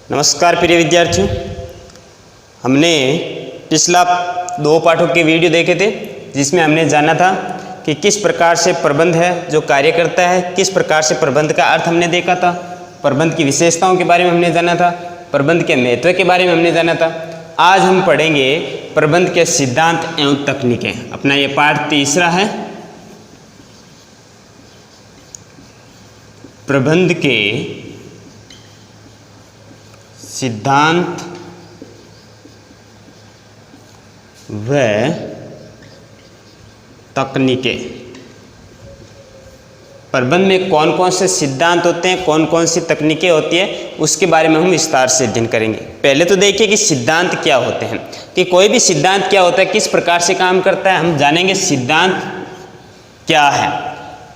नमस्कार प्रिय विद्यार्थियों, हमने पिछला 2 पाठों के वीडियो देखे थे जिसमें हमने जाना था कि किस प्रकार से प्रबंध है जो कार्य करता है, किस प्रकार से प्रबंध का अर्थ हमने देखा था, प्रबंध की विशेषताओं के बारे में हमने जाना था, प्रबंध के महत्व के बारे में हमने जाना था। आज हम पढ़ेंगे प्रबंध के सिद्धांत एवं तकनीकें। अपना ये पाठ तीसरा है, प्रबंध के सिद्धांत व तकनीकें। प्रबंध में कौन कौन से सिद्धांत होते हैं, कौन कौन सी तकनीकें होती है, उसके बारे में हम विस्तार से अध्ययन करेंगे। पहले तो देखिए कि सिद्धांत क्या होते हैं, कि कोई भी सिद्धांत क्या होता है, किस प्रकार से काम करता है, हम जानेंगे सिद्धांत क्या है।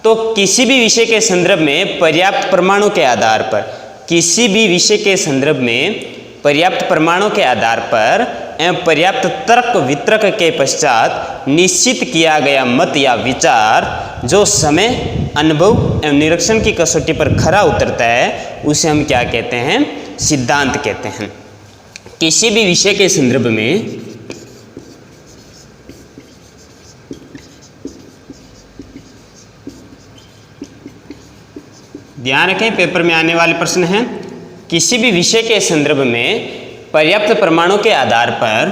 तो किसी भी विषय के संदर्भ में पर्याप्त प्रमाणों के आधार पर, किसी भी विषय के संदर्भ में पर्याप्त प्रमाणों के आधार पर एवं पर्याप्त तर्क वितर्क के पश्चात निश्चित किया गया मत या विचार जो समय, अनुभव एवं निरीक्षण की कसौटी पर खरा उतरता है, उसे हम क्या कहते हैं? सिद्धांत कहते हैं। किसी भी विषय के संदर्भ में ध्यान रखें, पेपर में आने वाले प्रश्न हैं। किसी भी विषय के संदर्भ में पर्याप्त प्रमाणों के आधार पर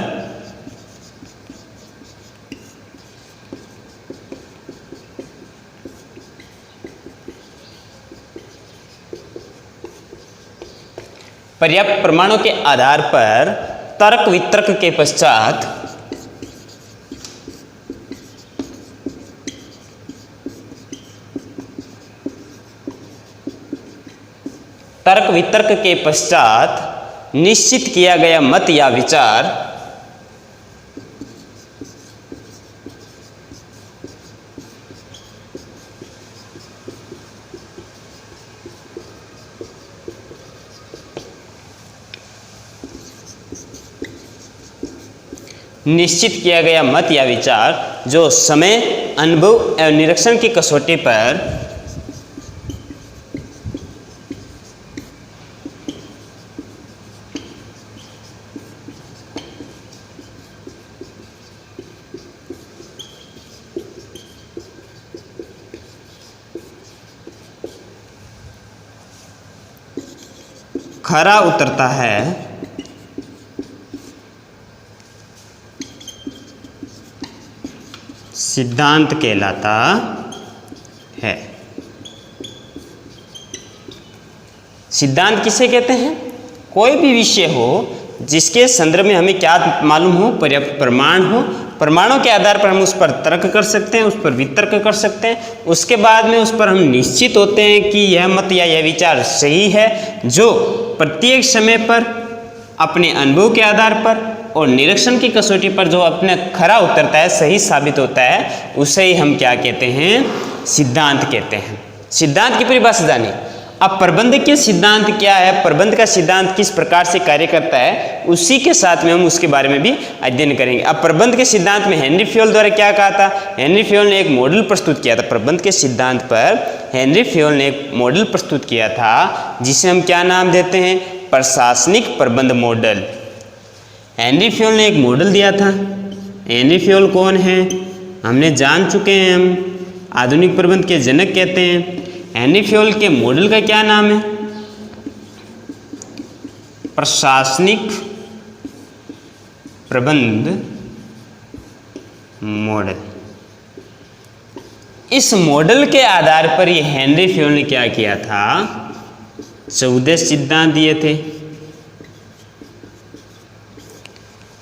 तर्क वितर्क के पश्चात निश्चित किया गया मत या विचार जो समय, अनुभव एवं निरीक्षण की कसौटी पर खरा उतरता है, सिद्धांत कहलाता है। सिद्धांत किसे कहते हैं? कोई भी विषय हो जिसके संदर्भ में हमें क्या मालूम हो, पर्याप्त प्रमाण हो, प्रमाणों के आधार पर हम उस पर तर्क कर सकते हैं, उस पर वितर्क कर सकते हैं, उसके बाद में उस पर हम निश्चित होते हैं कि यह मत या यह विचार सही है, जो प्रत्येक समय पर अपने अनुभव के आधार पर और निरीक्षण की कसौटी पर जो अपने खरा उतरता है, सही साबित होता है, उसे ही हम क्या कहते हैं? सिद्धांत कहते हैं। सिद्धांत की परिभाषा जानिए। अब प्रबंध के सिद्धांत क्या है, प्रबंध का सिद्धांत किस प्रकार से कार्य करता है, उसी के साथ में हम उसके बारे में भी अध्ययन करेंगे। अब प्रबंध के सिद्धांत में हेनरी फ्योल द्वारा क्या कहा था? हेनरी फ्योल ने एक मॉडल प्रस्तुत किया था। प्रबंध के सिद्धांत पर हेनरी फ्योल ने एक मॉडल प्रस्तुत किया था जिसे हम क्या नाम देते हैं? प्रशासनिक प्रबंध मॉडल। हेनरी फ्योल ने एक मॉडल दिया था। हेनरी फ्योल कौन है? हमने जान चुके हैं, हम आधुनिक प्रबंध के जनक कहते हैं। हेनरी फ्योल के मॉडल का क्या नाम है? प्रशासनिक प्रबंध मॉडल। इस मॉडल के आधार पर ये हेनरी फ्योल ने क्या किया था? 14 सिद्धांत दिए थे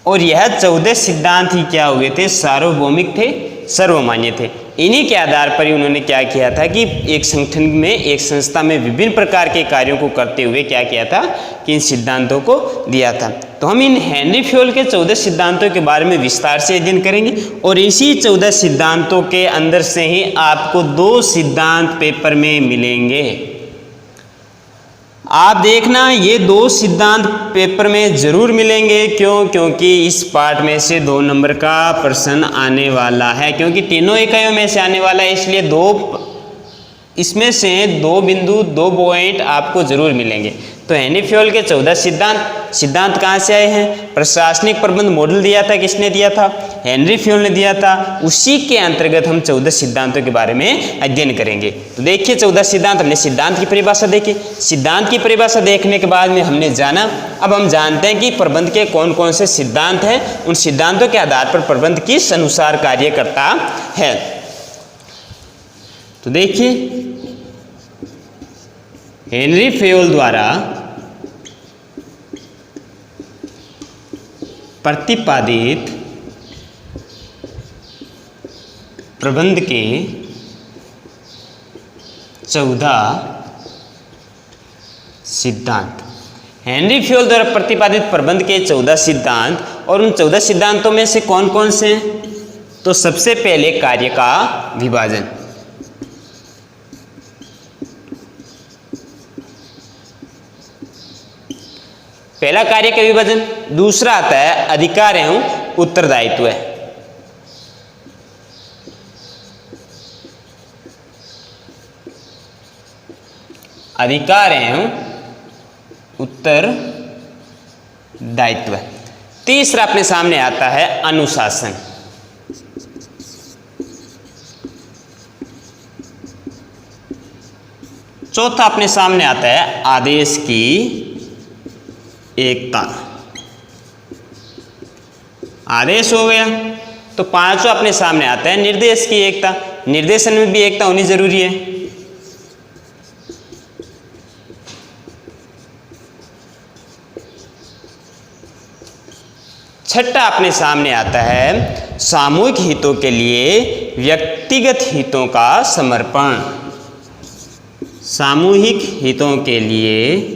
और यह 14 सिद्धांत ही क्या हुए थे? सार्वभौमिक थे, सर्वमान्य थे। इन्हीं के आधार पर ही उन्होंने क्या किया था कि एक संगठन में, एक संस्था में विभिन्न प्रकार के कार्यों को करते हुए क्या किया था कि इन सिद्धांतों को दिया था। तो हम इन हेनरी फ्योल के 14 सिद्धांतों के बारे में विस्तार से अध्ययन करेंगे और इसी 14 सिद्धांतों के अंदर से ही आपको 2 सिद्धांत पेपर में मिलेंगे। आप देखना, ये 2 सिद्धांत पेपर में जरूर मिलेंगे। क्यों? क्योंकि इस पाठ में से 2 नंबर का प्रश्न आने वाला है, क्योंकि तीनों इकाइयों में से आने वाला है, इसलिए 2 इसमें से 2 बिंदु 2 पॉइंट आपको जरूर मिलेंगे। तो हेनरी फ्योल के 14 सिद्धांत कहाँ से आए हैं? प्रशासनिक प्रबंध मॉडल दिया था, किसने दिया था? हेनरी फ्योल ने दिया था। उसी के अंतर्गत हम 14 सिद्धांतों के बारे में अध्ययन करेंगे। तो देखिए 14 सिद्धांत, हमने सिद्धांत की परिभाषा देखी। सिद्धांत की परिभाषा देखने के बाद में हमने जाना, अब हम जानते हैं कि प्रबंध के कौन कौन से सिद्धांत हैं, उन सिद्धांतों के आधार पर प्रबंध किस अनुसार कार्य करता है। तो देखिए हेनरी फ्योल द्वारा प्रतिपादित प्रबंध के 14 सिद्धांत। हेनरी फ्योल द्वारा प्रतिपादित प्रबंध के 14 सिद्धांत, और उन 14 सिद्धांतों में से कौन कौन से हैं? तो सबसे पहले कार्य का विभाजन। पहला कार्य का विभाजन। दूसरा आता है अधिकार एवं उत्तरदायित्व। अधिकार एवं उत्तरदायित्व। तीसरा अपने सामने आता है अनुशासन। चौथा अपने सामने आता है आदेश की एकता। आदेश हो गया। तो पांचवा अपने सामने आता है निर्देश की एकता। निर्देशन में भी एकता होनी जरूरी है। छठा अपने सामने आता है सामूहिक हितों के लिए व्यक्तिगत हितों का समर्पण। सामूहिक हितों के लिए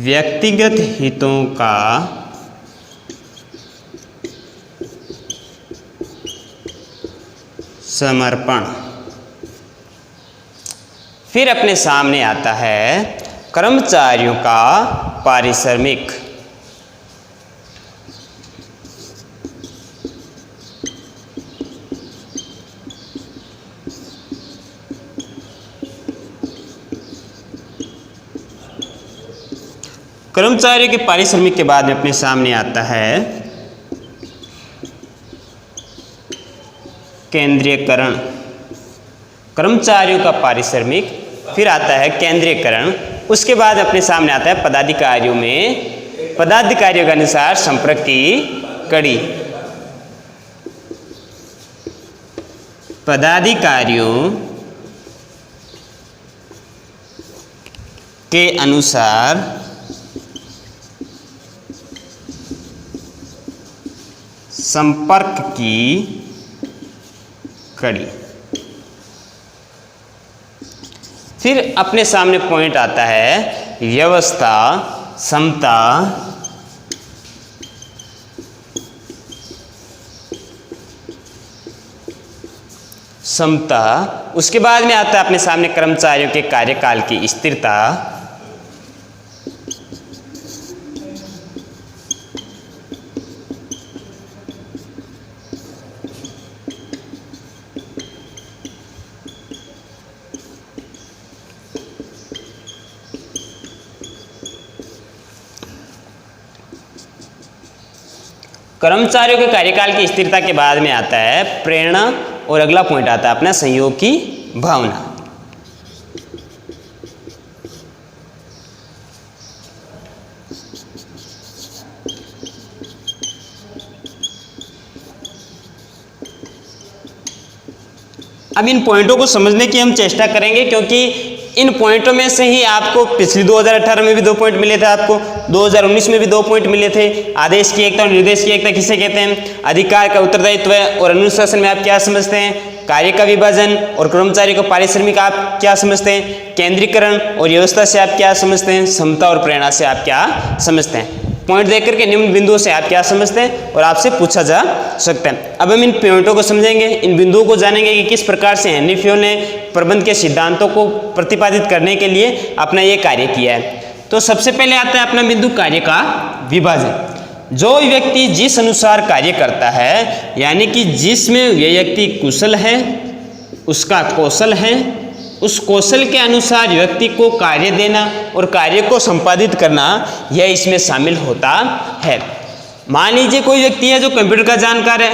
व्यक्तिगत हितों का समर्पण। फिर अपने सामने आता है कर्मचारियों का पारिश्रमिक। कर्मचारियों के पारिश्रमिक के बाद में अपने सामने आता है केंद्रीयकरण। कर्मचारियों का पारिश्रमिक, फिर आता है केंद्रीयकरण। उसके बाद अपने सामने आता है पदाधिकारियों में पदाधिकारियों के अनुसार संपर्क की कड़ी। पदाधिकारियों के अनुसार संपर्क की कड़ी। फिर अपने सामने पॉइंट आता है व्यवस्था, समता, उसके बाद में आता है अपने सामने कर्मचारियों के कार्यकाल की स्थिरता, कर्मचारियों के कार्यकाल की स्थिरता के बाद में आता है प्रेरणा, और अगला पॉइंट आता है अपना सहयोग की भावना। अब इन पॉइंटों को समझने की हम चेष्टा करेंगे, क्योंकि इन पॉइंटों में से ही आपको पिछली 2018 में भी 2 पॉइंट मिले थे, आपको 2019 में भी 2 पॉइंट मिले थे। आदेश की एकता और निर्देश की एकता किसे कहते हैं? अधिकार का उत्तरदायित्व और अनुशासन में आप क्या समझते हैं? कार्य का विभाजन और कर्मचारी को पारिश्रमिक आप क्या समझते हैं? केंद्रीकरण और व्यवस्था से आप क्या समझते हैं? समता और प्रेरणा से आप क्या समझते हैं? पॉइंट देख करके निम्न बिंदुओं से आप क्या समझते हैं और आपसे पूछा जा सकता है। अब हम इन पॉइंटों को समझेंगे, इन बिंदुओं को जानेंगे कि किस प्रकार से हेनरी फ्योल ने प्रबंध के सिद्धांतों को प्रतिपादित करने के लिए अपना ये कार्य किया है। तो सबसे पहले आता है अपना बिंदु कार्य का विभाजन। जो व्यक्ति जिस अनुसार कार्य करता है, यानी कि जिसमें व्यक्ति कुशल है, उसका कौशल है, उस कौशल के अनुसार व्यक्ति को कार्य देना और कार्य को संपादित करना, यह इसमें शामिल होता है। मान लीजिए कोई व्यक्ति है जो कंप्यूटर का जानकार है,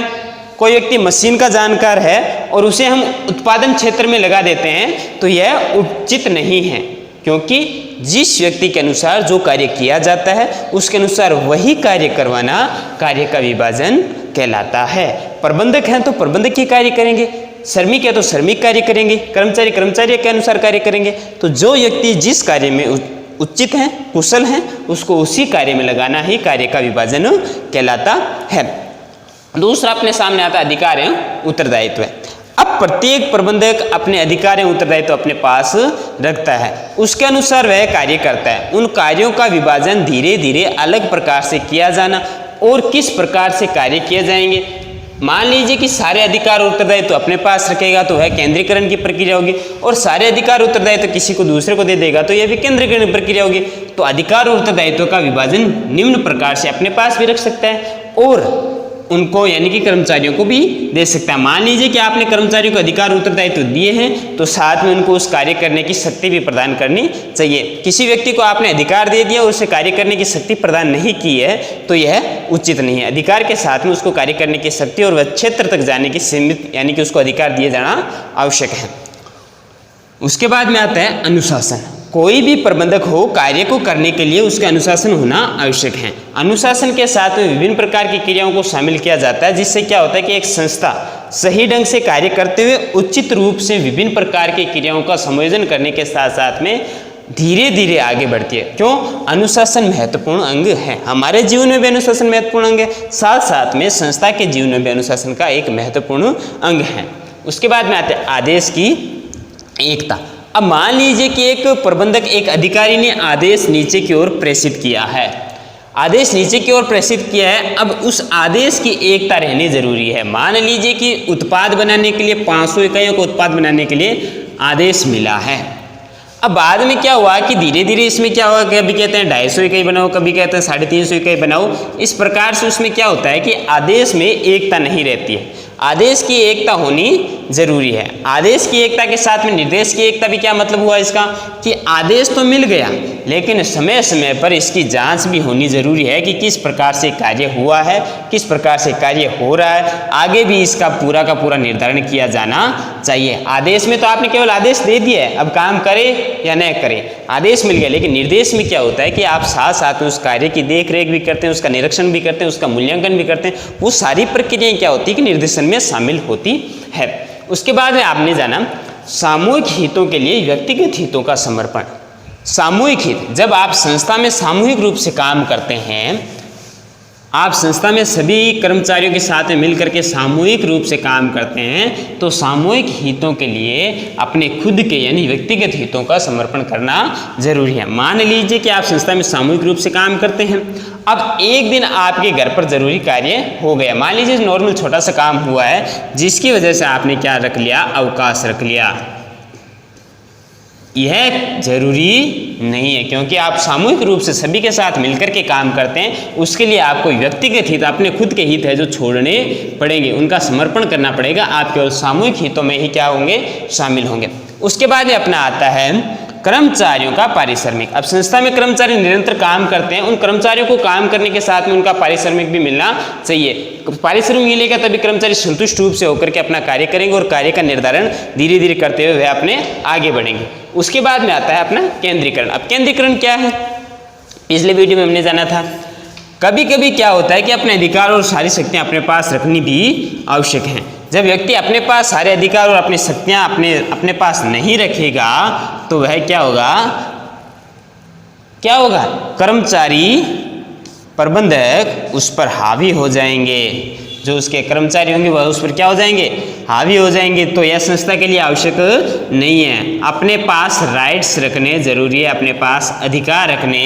कोई व्यक्ति मशीन का जानकार है और उसे हम उत्पादन क्षेत्र में लगा देते हैं, तो यह उचित नहीं है, क्योंकि जिस व्यक्ति के अनुसार जो कार्य किया जाता है उसके अनुसार वही कार्य करवाना कार्य का विभाजन कहलाता है। प्रबंधक हैं तो प्रबंधक के कार्य करेंगे, श्रमिक है तो श्रमिक कार्य करेंगे, कर्मचारी कर्मचारी के अनुसार कार्य करेंगे। तो जो व्यक्ति जिस कार्य में उचित है, कुशल है, उसको उसी कार्य में लगाना ही कार्य का विभाजन कहलाता है। दूसरा अपने सामने आता अधिकार एवं उत्तरदायित्व है। अब प्रत्येक प्रबंधक अपने अधिकार एवं उत्तरदायित्व अपने पास रखता है, उसके अनुसार वह कार्य करता है। उन कार्यों का विभाजन धीरे धीरे अलग प्रकार से किया जाना और किस प्रकार से कार्य किए जाएंगे। मान लीजिए कि सारे अधिकार और उत्तरदायित्व अपने पास रखेगा तो वह केंद्रीकरण की प्रक्रिया होगी, और सारे अधिकार और उत्तरदायित्व किसी को दूसरे को दे देगा तो यह भी केंद्रीकरण प्रक्रिया होगी। तो अधिकार और उत्तरदायित्व का विभाजन निम्न प्रकार से अपने पास भी रख सकता है और उनको यानी कि कर्मचारियों को भी दे सकता है। मान लीजिए कि आपने कर्मचारियों को अधिकार उत्तरदायित्व दिए हैं तो साथ में उनको उस कार्य करने की शक्ति भी प्रदान करनी चाहिए। किसी व्यक्ति को आपने अधिकार दे दिया और उसे कार्य करने की शक्ति प्रदान नहीं की है तो यह उचित नहीं है। अधिकार के साथ में उसको कार्य करने की शक्ति और वह क्षेत्र तक जाने की सीमित यानी कि उसको अधिकार दिए जाना आवश्यक है। उसके बाद में आता है अनुशासन। कोई भी प्रबंधक हो, कार्य को करने के लिए उसका अनुशासन होना आवश्यक है। अनुशासन के साथ में विभिन्न प्रकार की क्रियाओं को शामिल किया जाता है, जिससे क्या होता है कि एक संस्था सही ढंग से कार्य करते हुए उचित रूप से विभिन्न प्रकार की क्रियाओं का संयोजन करने के साथ साथ में धीरे धीरे आगे बढ़ती है। क्यों? अनुशासन महत्वपूर्ण अंग है। हमारे जीवन में भी अनुशासन महत्वपूर्ण अंग है, साथ साथ में संस्था के जीवन में भी अनुशासन का एक महत्वपूर्ण अंग है। उसके बाद में आते हैं आदेश की एकता। अब मान लीजिए कि एक प्रबंधक, एक अधिकारी ने आदेश नीचे की ओर प्रेषित किया है, आदेश नीचे की ओर प्रेषित किया है। अब उस आदेश की एकता रहनी जरूरी है। मान लीजिए कि उत्पाद बनाने के लिए 500 इकाइयों को उत्पाद बनाने के लिए आदेश मिला है। अब बाद में क्या हुआ कि धीरे धीरे इसमें क्या हुआ, कभी कहते हैं 250 इकाई बनाओ, कभी कहते हैं 350 इकाई बनाओ। इस प्रकार से उसमें क्या होता है कि आदेश में एकता नहीं रहती है। आदेश की एकता होनी जरूरी है। आदेश की एकता के साथ में निर्देश की एकता भी। क्या मतलब हुआ इसका कि आदेश तो मिल गया लेकिन समय समय पर इसकी जांच भी होनी जरूरी है कि किस प्रकार से कार्य हुआ है, किस प्रकार से कार्य हो रहा है। आगे भी इसका पूरा का पूरा निर्धारण किया जाना चाहिए। आदेश में तो आपने केवल आदेश दे दिया है, अब काम करे या न करे, आदेश मिल गया। लेकिन निर्देश में क्या होता है कि आप साथ साथ में उस कार्य की देख रेख भी करते हैं, उसका निरीक्षण भी करते हैं, उसका मूल्यांकन भी करते हैं। वो सारी प्रक्रियाएं क्या होती है कि निर्देशन में शामिल होती है। उसके बाद में आपने जाना सामूहिक हितों के लिए व्यक्तिगत हितों का समर्पण। सामूहिक हित, जब आप संस्था में सामूहिक रूप से काम करते हैं, आप संस्था में सभी कर्मचारियों के साथ में मिलकर के सामूहिक रूप से काम करते हैं, तो सामूहिक हितों के लिए अपने खुद के यानी व्यक्तिगत हितों का समर्पण करना जरूरी है। मान लीजिए कि आप संस्था में सामूहिक रूप से काम करते हैं, अब एक दिन आपके घर पर जरूरी कार्य हो गया। मान लीजिए नॉर्मल छोटा सा काम हुआ है जिसकी वजह से आपने क्या रख लिया, अवकाश रख लिया। यह जरूरी नहीं है क्योंकि आप सामूहिक रूप से सभी के साथ मिलकर के काम करते हैं। उसके लिए आपको व्यक्तिगत हित, अपने खुद के हित है जो छोड़ने पड़ेंगे, उनका समर्पण करना पड़ेगा। आप केवल सामूहिक हितों में ही क्या होंगे, शामिल होंगे। उसके बाद में अपना आता है कर्मचारियों का पारिश्रमिक। अब संस्था में कर्मचारी निरंतर काम करते हैं, उन कर्मचारियों को काम करने के साथ में उनका पारिश्रमिक भी मिलना चाहिए। पारिश्रमिक मिलेगा तभी कर्मचारी संतुष्ट रूप से होकर के अपना कार्य करेंगे और कार्य का निर्धारण धीरे धीरे करते हुए वह अपने आगे बढ़ेंगे। उसके बाद में आता है अपना केंद्रीकरण। अब केंद्रीकरण क्या है, पिछले वीडियो में हमने जाना था। कभी कभी क्या होता है कि अपने अधिकार और सारी शक्तियां अपने पास रखनी भी आवश्यक है। जब व्यक्ति अपने पास सारे अधिकार और अपनी शक्तियां अपने पास नहीं रखेगा तो वह क्या होगा, कर्मचारी प्रबंधक उस पर हावी हो जाएंगे। जो उसके कर्मचारी होंगे वह उस पर क्या हो जाएंगे, हावी हो जाएंगे। तो यह संस्था के लिए आवश्यक नहीं है। अपने पास राइट्स रखने जरूरी है, अपने पास अधिकार रखने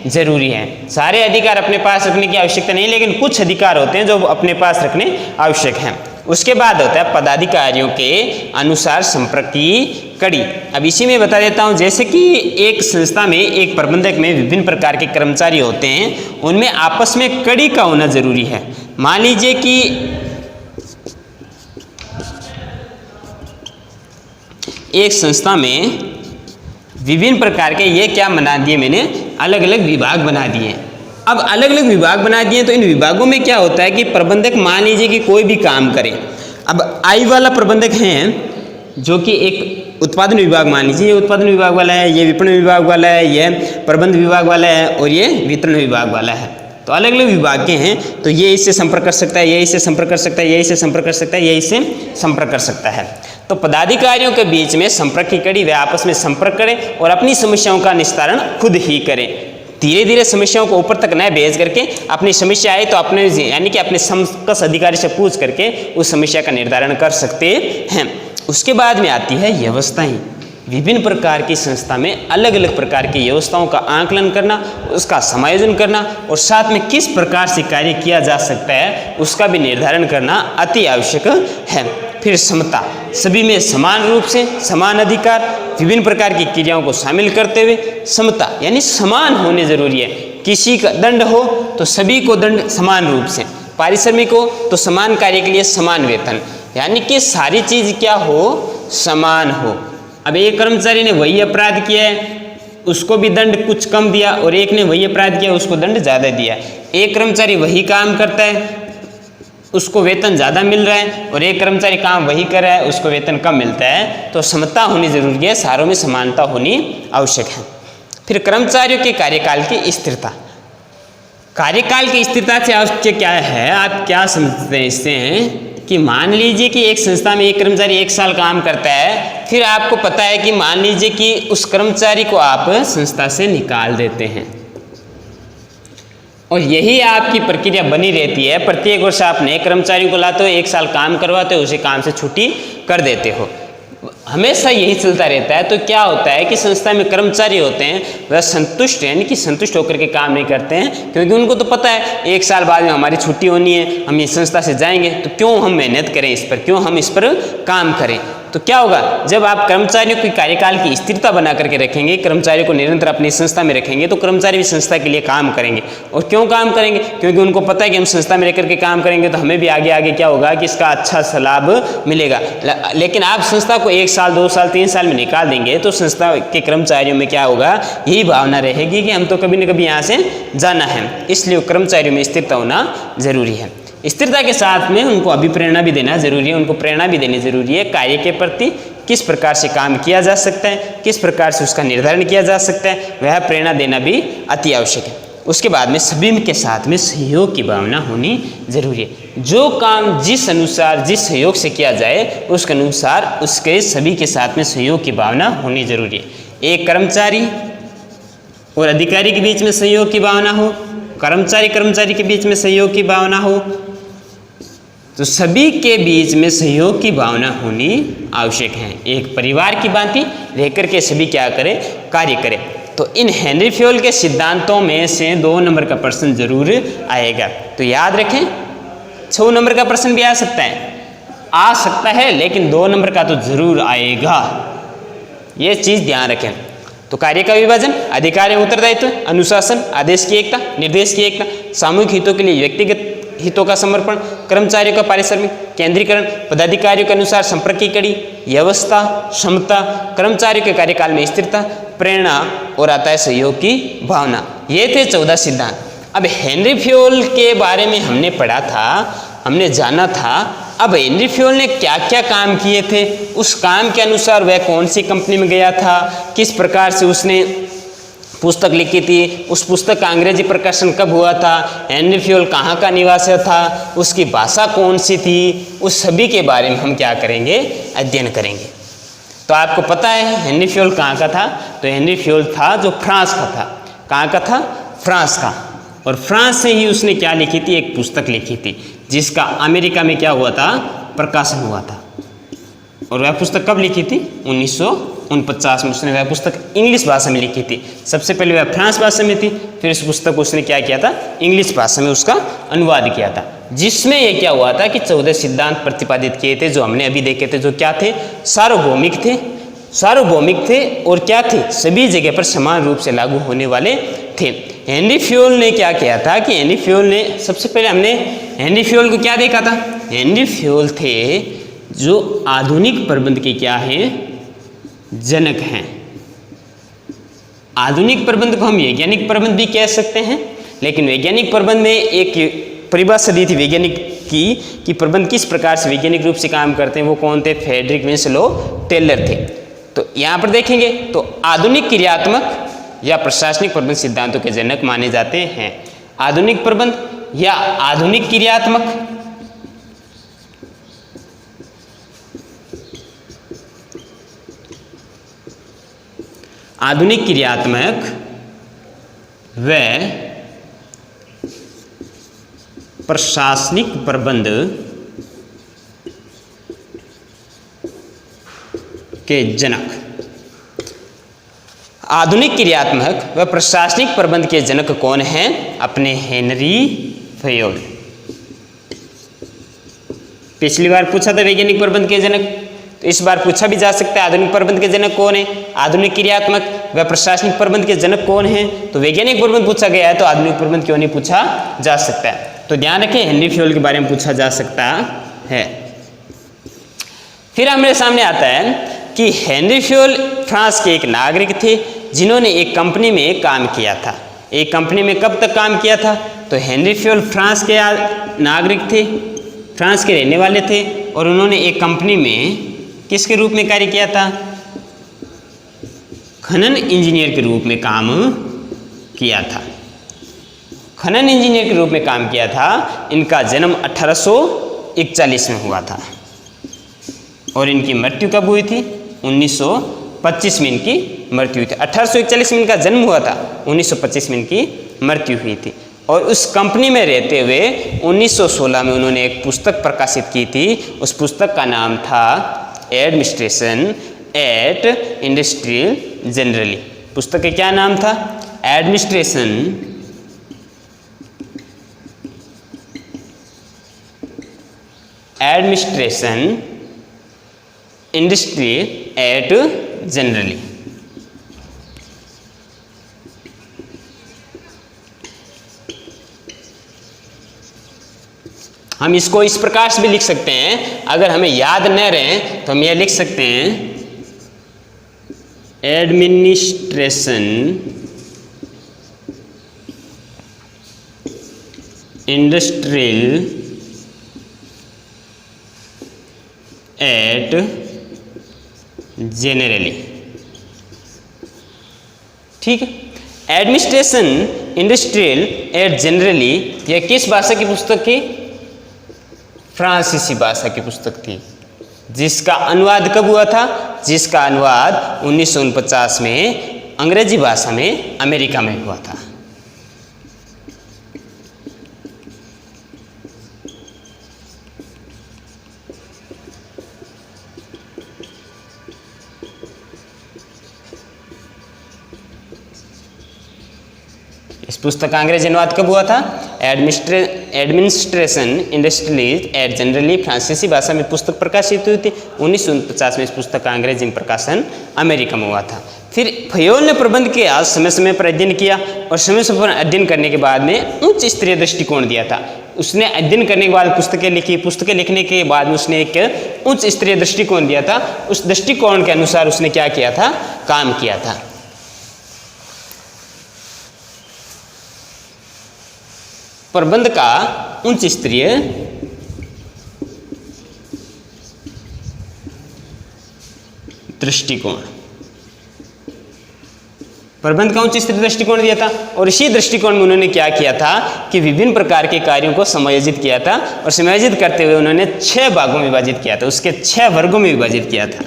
जरूरी है। सारे अधिकार अपने पास रखने की आवश्यकता नहीं, लेकिन कुछ अधिकार होते हैं जो अपने पास रखने आवश्यक हैं। उसके बाद होता है पदाधिकारियों के अनुसार संपर्क की कड़ी। अब इसी में बता देता हूं, जैसे कि एक संस्था में, एक प्रबंधक में विभिन्न प्रकार के कर्मचारी होते हैं, उनमें आपस में कड़ी का होना जरूरी है। मान लीजिए कि एक संस्था में विभिन्न प्रकार के, ये क्या बना दिए मैंने, अलग अलग विभाग बना दिए। अब अलग अलग विभाग बना दिए तो इन विभागों में क्या होता है कि प्रबंधक मान लीजिए कि कोई भी काम करे। अब आई वाला प्रबंधक है जो कि एक उत्पादन विभाग, मान लीजिए ये उत्पादन विभाग वाला है, ये विपणन विभाग वाला है, ये प्रबंध विभाग वाला है और ये वितरण विभाग वाला है। तो अलग अलग विभाग के हैं, तो ये इससे संपर्क कर सकता है, ये इससे संपर्क कर सकता है, ये इससे संपर्क कर सकता है, ये इससे संपर्क कर सकता है। तो पदाधिकारियों के बीच में संपर्क की कड़ी, वे आपस में संपर्क करें और अपनी समस्याओं का निस्तारण खुद ही करें। धीरे धीरे समस्याओं को ऊपर तक न भेज करके, अपनी समस्या आए तो अपने यानी कि अपने समकक्ष अधिकारी से पूछ करके उस समस्या का निर्धारण कर सकते हैं। उसके बाद में आती है व्यवस्थाएं। विभिन्न प्रकार की संस्था में अलग अलग प्रकार की व्यवस्थाओं का आकलन करना, उसका समायोजन करना और साथ में किस प्रकार से कार्य किया जा सकता है उसका भी निर्धारण करना अति आवश्यक है। फिर समता, सभी में समान रूप से समान अधिकार, विभिन्न प्रकार की क्रियाओं को शामिल करते हुए समता यानी समान होने जरूरी है। किसी का दंड हो तो सभी को दंड समान रूप से, पारिश्रमिक हो तो समान कार्य के लिए समान वेतन, यानी कि सारी चीज क्या हो, समान हो। अब एक कर्मचारी ने वही अपराध किया है, उसको भी दंड कुछ कम दिया, और एक ने वही अपराध किया, उसको दंड ज़्यादा दिया। एक कर्मचारी वही काम करता है, उसको वेतन ज़्यादा मिल रहा है, और एक कर्मचारी काम वही कर रहा है, उसको वेतन कम मिलता है। तो समता होनी जरूरी है, सारों में समानता होनी आवश्यक है। फिर कर्मचारियों के कार्यकाल की स्थिरता। कार्यकाल की स्थिरता से आपके क्या है, आप क्या समझते हैं इससे हैं कि मान लीजिए कि एक संस्था में एक कर्मचारी 1 साल काम करता है, फिर आपको पता है कि मान लीजिए कि उस कर्मचारी को आप संस्था से निकाल देते हैं, और यही आपकी प्रक्रिया बनी रहती है। प्रत्येक वर्ष आप नए कर्मचारियों को लाते हो, 1 साल काम करवाते हो, उसे काम से छुट्टी कर देते हो, हमेशा यही चलता रहता है। तो क्या होता है कि संस्था में कर्मचारी होते हैं वह संतुष्ट यानी कि संतुष्ट होकर के काम नहीं करते हैं, क्योंकि उनको तो पता है 1 साल बाद में हमारी छुट्टी होनी है, हम इस संस्था से जाएंगे, तो क्यों हम मेहनत करें इस पर, क्यों हम इस पर काम करें। तो क्या होगा, जब आप कर्मचारियों की कार्यकाल की स्थिरता बना करके रखेंगे, कर्मचारियों को निरंतर अपनी संस्था में रखेंगे, तो कर्मचारी भी संस्था के लिए काम करेंगे। और क्यों काम करेंगे, क्योंकि उनको पता है कि हम संस्था में रह करके काम करेंगे तो हमें भी आगे आगे क्या होगा कि इसका अच्छा सा लाभ मिलेगा। लेकिन आप संस्था को 1 साल 2 साल 3 साल में निकाल देंगे तो संस्था के कर्मचारियों में क्या होगा, यही भावना रहेगी कि हम तो कभी न कभी यहाँ से जाना है। इसलिए कर्मचारियों में स्थिरता होना जरूरी है। स्थिरता के साथ में उनको अभिप्रेरणा भी देना जरूरी है, उनको प्रेरणा भी देनी जरूरी है। कार्य के प्रति किस प्रकार से काम किया जा सकता है, किस प्रकार से उसका निर्धारण किया जा सकता है, वह प्रेरणा देना भी अति आवश्यक है। उसके बाद में सभी के साथ में सहयोग की भावना होनी जरूरी है। जो काम जिस अनुसार जिस सहयोग से किया जाए उसके अनुसार उसके सभी के साथ में सहयोग की भावना होनी जरूरी है। एक कर्मचारी और अधिकारी के बीच में सहयोग की भावना हो, कर्मचारी के बीच में सहयोग की भावना हो, तो सभी के बीच में सहयोग की भावना होनी आवश्यक है। एक परिवार की भांति रह करके सभी क्या करें, कार्य करें। तो इन हेनरी फ्योल के सिद्धांतों में से 2 नंबर का प्रश्न जरूर आएगा। तो याद रखें, 6 नंबर का प्रश्न भी आ सकता है, लेकिन 2 नंबर का तो जरूर आएगा, ये चीज ध्यान रखें। तो कार्य का विभाजन, अधिकार एवं उत्तरदायित्व, अनुशासन, आदेश की एकता, निर्देश की एकता, सामूहिक हितों के लिए व्यक्तिगत हितों का समर्पण, कर्मचारियों का पारिश्रमिक, केंद्रीकरण, पदाधिकारियों के अनुसार संपर्क की कड़ी, व्यवस्था, क्षमता, कर्मचारियों के कार्यकाल में स्थिरता, प्रेरणा और आता है सहयोग की भावना। ये थे 14 सिद्धांत। अब हेनरी फ्योल के बारे में हमने पढ़ा था, हमने जाना था। अब हेनरी फ्योल ने क्या क्या काम किए थे, उस काम के अनुसार वह कौन सी कंपनी में गया था, किस प्रकार से उसने पुस्तक लिखी थी, उस पुस्तक का अंग्रेजी प्रकाशन कब हुआ था, हेनरी फ्योल कहाँ का निवासी था, उसकी भाषा कौन सी थी, उस सभी के बारे में हम क्या करेंगे, अध्ययन करेंगे। तो आपको पता है हेनरी फ्योल कहाँ का था, तो हेनरी फ्योल था जो फ्रांस का था। कहाँ का था, फ्रांस का। और फ्रांस से ही उसने क्या लिखी थी, एक पुस्तक लिखी थी जिसका अमेरिका में क्या हुआ था, प्रकाशन हुआ था। और वह पुस्तक कब लिखी थी, 1949 में उसने वह पुस्तक इंग्लिश भाषा में लिखी थी। सबसे पहले वह फ्रांस भाषा में थी, फिर इस पुस्तक को उसने क्या किया था, इंग्लिश भाषा में उसका अनुवाद किया था। जिसमें ये क्या हुआ था कि 14 सिद्धांत प्रतिपादित किए थे जो हमने अभी देखे थे, जो क्या थे, सार्वभौमिक थे और क्या थे, सभी जगह पर समान रूप से लागू होने वाले थे। हेनरी फ्योल ने क्या किया था कि हेनरी फ्योल ने सबसे पहले हमने हेनरी फ्योल को क्या देखा था, हेनरी फ्योल थे जो आधुनिक प्रबंध के क्या हैं, जनक हैं। आधुनिक प्रबंध को हम वैज्ञानिक प्रबंध भी कह सकते हैं, लेकिन वैज्ञानिक प्रबंध में एक परिभाषा दी थी वैज्ञानिक की कि प्रबंध किस प्रकार से वैज्ञानिक रूप से काम करते हैं, वो कौन थे, फ्रेडरिक विंसलो टेलर थे। तो यहाँ पर देखेंगे तो आधुनिक क्रियात्मक या प्रशासनिक प्रबंध सिद्धांतों के जनक माने जाते हैं। आधुनिक प्रबंध या आधुनिक क्रियात्मक, आधुनिक क्रियात्मक व प्रशासनिक प्रबंध के जनक। आधुनिक क्रियात्मक व प्रशासनिक प्रबंध के जनक कौन हैं, अपने हेनरी फ्योल। पिछली बार पूछा था वैज्ञानिक प्रबंध के जनक, तो इस बार पूछा भी जा सकता है आधुनिक प्रबंध के जनक कौन है, आधुनिक क्रियात्मक व प्रशासनिक प्रबंध के जनक कौन है। तो वैज्ञानिक प्रबंध पूछा गया है तो आधुनिक प्रबंध क्यों नहीं पूछा जा सकता है। तो ध्यान रखें हेनरी फ्योल के बारे में पूछा जा सकता है। फिर हमारे सामने आता है कि हेनरी फ्योल फ्रांस के एक नागरिक थे जिन्होंने एक कंपनी में काम किया था। एक कंपनी में कब तक काम किया था, तो हेनरी फ्योल फ्रांस के नागरिक थे, फ्रांस के रहने वाले थे और उन्होंने एक कंपनी में किसके रूप में कार्य किया था, खनन इंजीनियर के रूप में काम किया था। खनन इंजीनियर के रूप में काम किया था। इनका जन्म 1841 में हुआ था और इनकी मृत्यु कब हुई थी, 1925 में इनकी मृत्यु हुई थी। 1841 में इनका जन्म हुआ था, 1925 में इनकी मृत्यु हुई थी। और उस कंपनी में रहते हुए 1916 में उन्होंने एक पुस्तक प्रकाशित की थी। उस पुस्तक का नाम था एडमिनिस्ट्रेशन एट इंडस्ट्रियल जनरली। पुस्तक का क्या नाम था, एडमिनिस्ट्रेशन इंडस्ट्री एट जनरली। हम इसको इस प्रकार से भी लिख सकते हैं, अगर हमें याद न रहे तो हम यह लिख सकते हैं एडमिनिस्ट्रेशन इंडस्ट्रियल एट जनरली। ठीक है, एडमिनिस्ट्रेशन इंडस्ट्रियल एट जनरली यह किस भाषा की पुस्तक थी, फ्रांसीसी भाषा की पुस्तक थी, जिसका अनुवाद कब हुआ था, जिसका अनुवाद 1949 में अंग्रेजी भाषा में अमेरिका में हुआ था। इस पुस्तक का अंग्रेजी अनुवाद कब हुआ था, एडमिनिस्ट्रेशन इंडस्ट्रीज एट जनरली फ्रांसीसी भाषा में पुस्तक प्रकाशित हुई थी। 1949 में इस पुस्तक का अंग्रेजी में प्रकाशन अमेरिका में हुआ था। फिर फ्योल ने प्रबंध के आज समय समय पर अध्ययन किया और समय समय पर अध्ययन करने के बाद में उच्च स्तरीय दृष्टिकोण दिया था। उसने अध्ययन करने के बाद पुस्तकें लिखी, पुस्तकें लिखने के बाद उसने एक उच्च स्तरीय दृष्टिकोण दिया था। उस दृष्टिकोण के अनुसार उसने क्या किया था, काम किया था। प्रबंध का उच्च स्तरीय दृष्टिकोण, प्रबंध का उच्च स्तरीय दृष्टिकोण दिया था। और इसी दृष्टिकोण में उन्होंने क्या किया था कि विभिन्न प्रकार के कार्यों को समायोजित किया था और समायोजित करते हुए उन्होंने 6 भागों में विभाजित किया था, उसके 6 वर्गों में विभाजित किया था।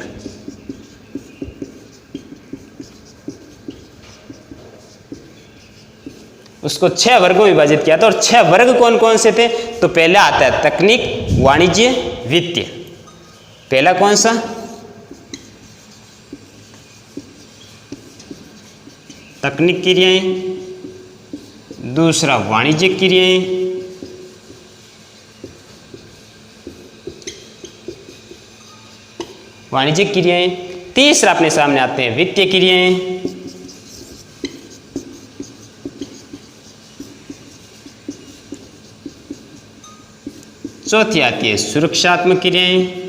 उसको 6 वर्गों में विभाजित किया था। और 6 वर्ग कौन कौन से थे, तो पहला आता है तकनीक, वाणिज्य, वित्तीय। पहला कौन सा, तकनीक क्रियाएं, दूसरा वाणिज्यिक क्रियाएं, वाणिज्यिक क्रियाएं। तीसरा अपने सामने आते हैं वित्तीय क्रियाएं। चौथी आती है सुरक्षात्मक क्रियाएं।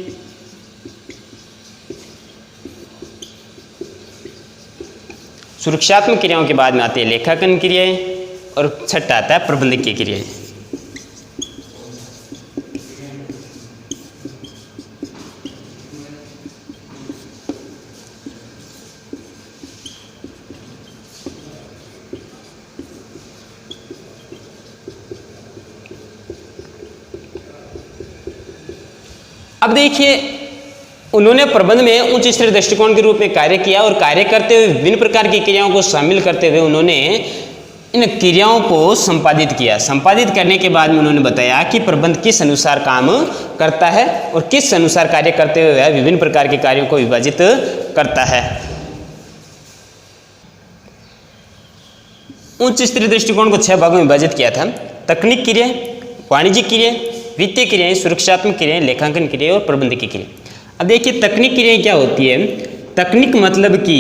सुरक्षात्मक क्रियाओं के बाद में आती है लेखांकन क्रियाएं और छठा आता है प्रबंधकीय क्रियाएं। अब देखिए, उन्होंने प्रबंध में उच्च स्तरीय दृष्टिकोण के रूप में कार्य किया और कार्य करते हुए विभिन्न प्रकार की क्रियाओं को शामिल करते हुए उन्होंने इन क्रियाओं को संपादित किया। संपादित करने के बाद में उन्होंने बताया कि प्रबंध किस अनुसार काम करता है और किस अनुसार कार्य करते हुए वह विभिन्न प्रकार के कार्यों को विभाजित करता है। उच्च स्तरीय दृष्टिकोण को 6 भागों में विभाजित किया था। तकनीक क्रिया, वाणिज्यिक क्रिया, वित्तीय क्रियाएं, सुरक्षात्मक क्रियाएं, लेखांकन क्रियाएं और प्रबंधकीय क्रियाएं। अब देखिए तकनीक क्रियाएं क्या होती है। तकनीक मतलब कि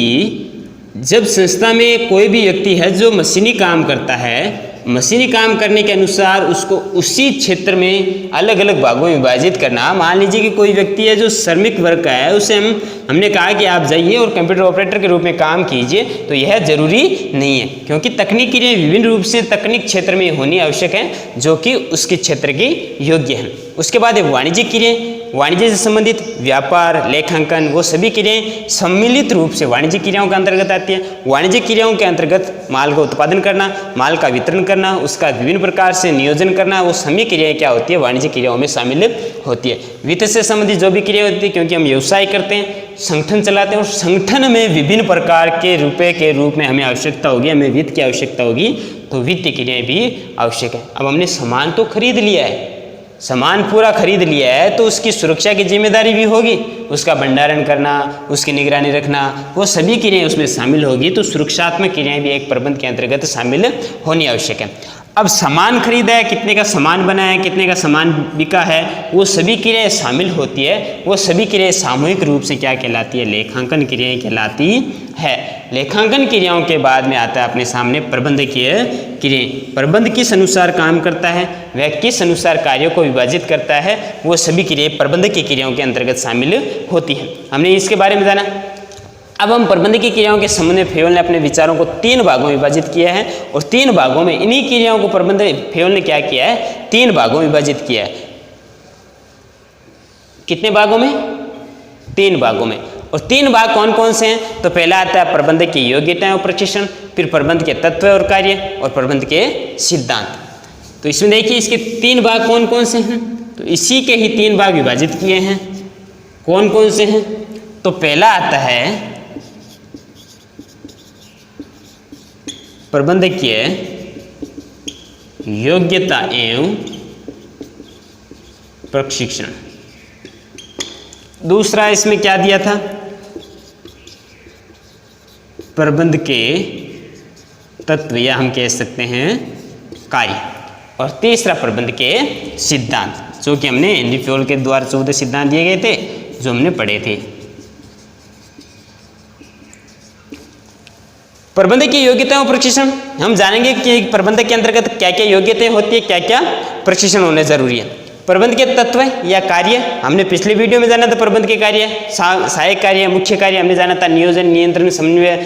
जब संस्था में कोई भी व्यक्ति है जो मशीनी काम करता है, मशीनी काम करने के अनुसार उसको उसी क्षेत्र में अलग अलग भागों में विभाजित करना। मान लीजिए कि कोई व्यक्ति है जो श्रमिक वर्ग का है, उसे हमने कहा कि आप जाइए और कंप्यूटर ऑपरेटर के रूप में काम कीजिए, तो यह जरूरी नहीं है, क्योंकि तकनीक क्रियाएं विभिन्न रूप से तकनीक क्षेत्र में होनी आवश्यक है जो कि उसके क्षेत्र की योग्य है। उसके बाद है वाणिज्यिक क्रियाएं। वाणिज्य से संबंधित व्यापार, लेखांकन, वो सभी क्रियाएं सम्मिलित रूप से वाणिज्यिक क्रियाओं के अंतर्गत आती है। वाणिज्यिक क्रियाओं के अंतर्गत माल का उत्पादन करना, माल का वितरण करना, उसका विभिन्न प्रकार से नियोजन करना, वो सभी क्रियाएं क्या होती है, वाणिज्यिक क्रियाओं में शामिल होती है। वित्त से संबंधित जो भी क्रिया होती है, क्योंकि हम व्यवसाय करते हैं, संगठन चलाते हैं और संगठन में विभिन्न प्रकार के रुपए के रूप में हमें आवश्यकता होगी, हमें वित्त की आवश्यकता होगी, तो वित्तीय क्रियाएं भी आवश्यक है। अब हमने सामान तो खरीद लिया है, सामान पूरा खरीद लिया है, तो उसकी सुरक्षा की जिम्मेदारी भी होगी, उसका भंडारण करना, उसकी निगरानी रखना, वो सभी क्रियाएं उसमें शामिल होगी। तो सुरक्षात्मक क्रियाएं भी एक प्रबंध के अंतर्गत शामिल होनी आवश्यक है। अब सामान खरीदा है, कितने का सामान बना है, कितने का सामान बिका है, वो सभी क्रियाएं शामिल होती है। वो सभी क्रियाएं सामूहिक रूप से क्या कहलाती है, लेखांकन क्रियाएं कहलाती है। लेखांकन क्रियाओं के बाद में आता है अपने सामने प्रबंधकीय क्रियाएं। प्रबंध किस अनुसार काम करता है, वह किस अनुसार कार्यों को विभाजित करता है, वो सभी क्रियाएं प्रबंधकीय क्रियाओं के अंतर्गत शामिल होती है। हमने इसके बारे में जाना। अब हम प्रबंधकीय क्रियाओं के संबंध में फेवल ने अपने विचारों को 3 भागों में विभाजित किया है और 3 भागों में इन्हीं क्रियाओं को फेवल ने क्या किया है, 3 भागों में विभाजित किया है। कितने भागों में? 3 भागों में। और 3 भाग कौन कौन से हैं? तो पहला आता है प्रबंधक की योग्यताएं और प्रशिक्षण, फिर प्रबंध के तत्व और कार्य, और प्रबंध के सिद्धांत। तो इसमें देखिए इसके 3 भाग कौन कौन से हैं, तो इसी के ही 3 भाग विभाजित किए हैं। कौन कौन से हैं? तो पहला आता है प्रबंधकीय योग्यता एवं प्रशिक्षण। दूसरा इसमें क्या दिया था, प्रबंध के तत्व या हम कह सकते हैं कार्य, और तीसरा प्रबंध के सिद्धांत, जो कि हमने हेनरी फेवल के द्वारा 14 सिद्धांत दिए गए थे जो हमने पढ़े थे। प्रबंधक की योग्यता और प्रशिक्षण हम जानेंगे कि प्रबंधक के अंतर्गत क्या क्या योग्यताएं होती है, क्या क्या प्रशिक्षण होने जरूरी है। प्रबंध के तत्व या कार्य हमने पिछले वीडियो में जाना था। प्रबंध के कार्य सहायक कार्य, मुख्य कार्य हमने जाना था, नियोजन, नियंत्रण, समन्वय,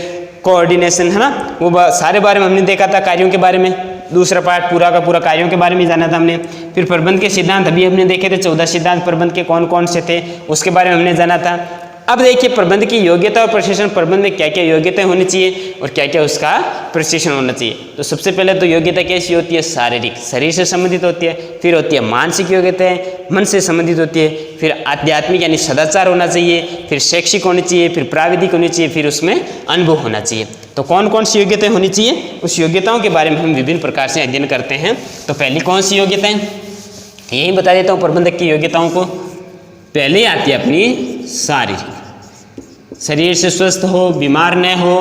कोऑर्डिनेशन, है ना, वो सारे बारे में हमने देखा था, कार्यों के बारे में। दूसरा पार्ट पूरा का पूरा कार्यों के बारे में जाना था हमने। फिर प्रबंध के सिद्धांत अभी हमने देखे थे, 14 सिद्धांत प्रबंध के कौन कौन से थे उसके बारे में हमने जाना था। अब देखिए प्रबंध की योग्यता और प्रशिक्षण, प्रबंध में क्या क्या योग्यता होनी चाहिए और क्या क्या उसका प्रशिक्षण होना चाहिए। तो सबसे पहले तो योग्यता कैसी होती है, शारीरिक, शरीर से संबंधित होती है। फिर होती है मानसिक योग्यता, मन से संबंधित होती है। फिर आध्यात्मिक यानी सदाचार होना चाहिए। फिर शैक्षिक होनी चाहिए। फिर प्राविधिक होनी चाहिए। फिर उसमें अनुभव होना चाहिए। तो कौन कौन सी योग्यताएं होनी चाहिए, उस योग्यताओं के बारे में हम विभिन्न प्रकार से अध्ययन करते हैं। तो पहली कौन सी योग्यताएं, यही बता देता हूँ प्रबंधक की योग्यताओं को। पहले आती है अपनी शारीरिक, शरीर से स्वस्थ हो, बीमार न हो।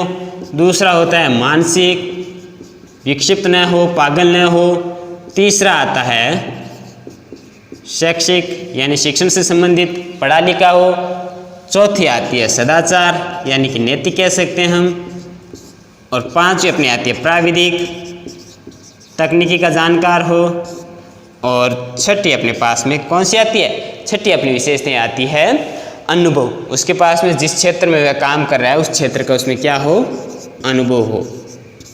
दूसरा होता है मानसिक, विक्षिप्त न हो, पागल न हो। तीसरा आता है शैक्षिक यानी शिक्षण से संबंधित, पढ़ा लिखा हो। चौथी आती है सदाचार यानी कि नैतिक कह सकते हैं हम, और पांचवी अपनी आती है प्राविधिक, तकनीकी का जानकार हो, और छठी अपने पास में कौन सी आती है, छठी अपनी विशेषता आती है अनुभव। उसके पास में जिस क्षेत्र में वह काम कर रहा है उस क्षेत्र का उसमें क्या हो, अनुभव हो।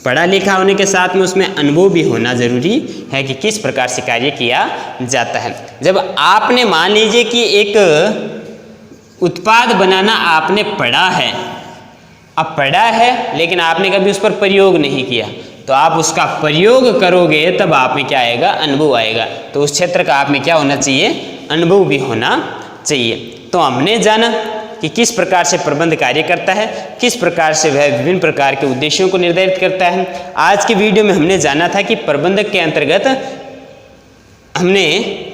पढ़ा लिखा होने के साथ में उसमें अनुभव भी होना जरूरी है कि किस प्रकार से कार्य किया जाता है। जब आपने मान लीजिए कि एक उत्पाद बनाना आपने पढ़ा है, अब पढ़ा है लेकिन आपने कभी उस पर प्रयोग नहीं किया, तो आप उसका प्रयोग करोगे तब आप में क्या आएगा, अनुभव आएगा। तो उस क्षेत्र का आप में क्या होना चाहिए, अनुभव भी होना चाहिए। तो हमने जाना कि किस प्रकार से प्रबंध कार्य करता है, किस प्रकार से वह विभिन्न प्रकार के उद्देश्यों को निर्धारित करता है। आज के वीडियो में हमने जाना था कि प्रबंधक के अंतर्गत हमने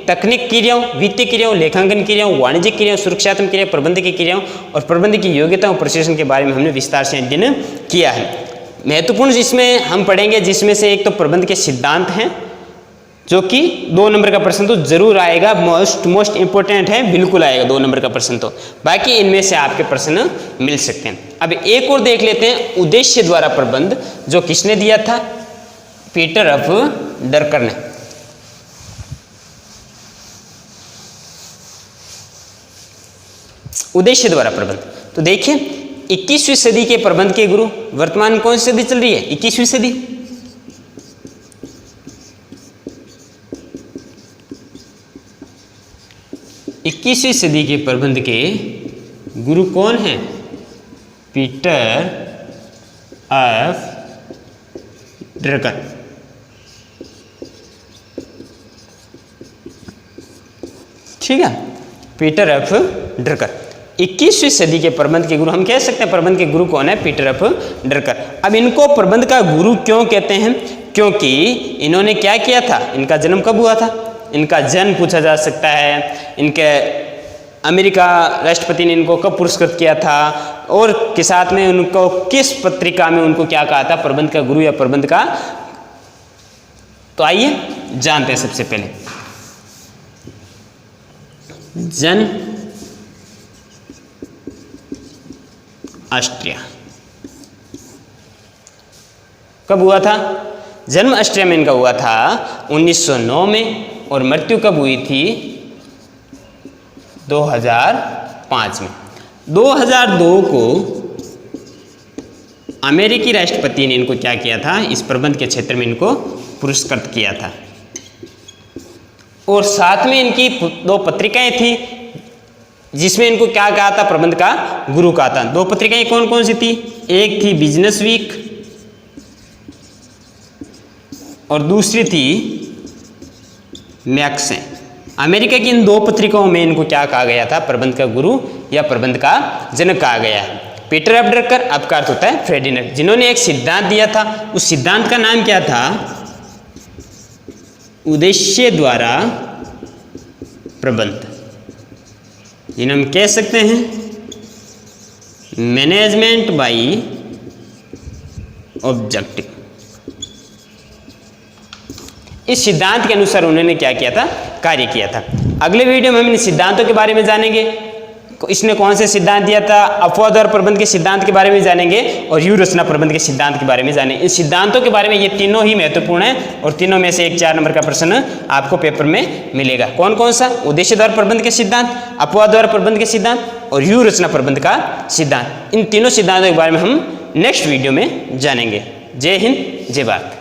तकनीक क्रियाओं, वित्तीय क्रियाओं, लेखांकन क्रियाओं, वाणिज्यिक क्रियाओं, सुरक्षात्मक क्रियाओं, प्रबंधकीय क्रियाओं और प्रबंध की योग्यताओं प्रशिक्षण के बारे में हमने विस्तार से अध्ययन किया है। महत्वपूर्ण जिसमें हम पढ़ेंगे, जिसमें से एक तो प्रबंध के सिद्धांत हैं, जो कि 2 नंबर का प्रश्न तो जरूर आएगा, मोस्ट इंपॉर्टेंट है, बिल्कुल आएगा 2 नंबर का प्रश्न। तो बाकी इनमें से आपके प्रश्न मिल सकते हैं। अब एक और देख लेते हैं, उद्देश्य द्वारा प्रबंध, जो किसने दिया था, पीटर ऑफ ड्रकर ने। उद्देश्य द्वारा प्रबंध, तो देखिए 21वीं सदी के प्रबंध के गुरु, वर्तमान कौन सी सदी चल रही है, 21वीं सदी। इक्कीसवीं सदी के प्रबंध के गुरु कौन हैं, पीटर ऑफ ड्रकर। ठीक है, पीटर ऑफ ड्रकर 21वीं सदी के प्रबंध के गुरु, हम कह सकते हैं प्रबंध के गुरु कौन है, पीटर ऑफ ड्रकर। अब इनको प्रबंध का गुरु क्यों कहते हैं, क्योंकि इन्होंने क्या किया था, इनका जन्म कब हुआ था, इनका जन्म पूछा जा सकता है, इनके अमेरिका राष्ट्रपति ने इनको कब पुरस्कृत किया था, और के साथ में उनको किस पत्रिका में उनको क्या कहा था, प्रबंध का गुरु या प्रबंध का। तो आइए जानते हैं। सबसे पहले जन्म ऑस्ट्रिया, कब हुआ था, जन्म ऑस्ट्रिया में इनका हुआ था 1909 में, और मृत्यु कब हुई थी, 2005 में। 2002 को अमेरिकी राष्ट्रपति ने इनको क्या किया था, इस प्रबंध के क्षेत्र में इनको पुरस्कृत किया था। और साथ में इनकी 2 पत्रिकाएं थी जिसमें इनको क्या कहा था, प्रबंध का गुरु कहा था। 2 पत्रिकाएं कौन कौन सी थी, एक थी बिजनेस वीक और दूसरी थी मैक्सें। अमेरिका की इन 2 पत्रिकाओं में इनको क्या कहा गया था, प्रबंध का गुरु या प्रबंध का जनक कहा गया है। पीटर ऑफ ड्रकर, अब का अर्थ होता है फ्रेडरिक, जिन्होंने एक सिद्धांत दिया था, उस सिद्धांत का नाम क्या था, उद्देश्य द्वारा प्रबंध, जिन्हें हम कह सकते हैं मैनेजमेंट बाय ऑब्जेक्टिव। इस सिद्धांत के अनुसार उन्होंने क्या किया था, कार्य किया था। अगले वीडियो में हम इन सिद्धांतों के बारे में जानेंगे, इसने कौन से सिद्धांत दिया था, अपवाद और प्रबंध के सिद्धांत के बारे में जानेंगे, और व्यूह रचना प्रबंध के सिद्धांत के बारे में जानेंगे। इन सिद्धांतों के बारे में ये तीनों ही महत्वपूर्ण है, और तीनों में से एक 4 नंबर का प्रश्न आपको पेपर में मिलेगा। कौन कौन सा, उद्देश्य द्वारा प्रबंध के सिद्धांत, अपवाद द्वारा प्रबंध के सिद्धांत और व्यूह रचना प्रबंध का सिद्धांत। इन तीनों सिद्धांतों के बारे में हम नेक्स्ट वीडियो में जानेंगे। जय हिंद, जय भारत।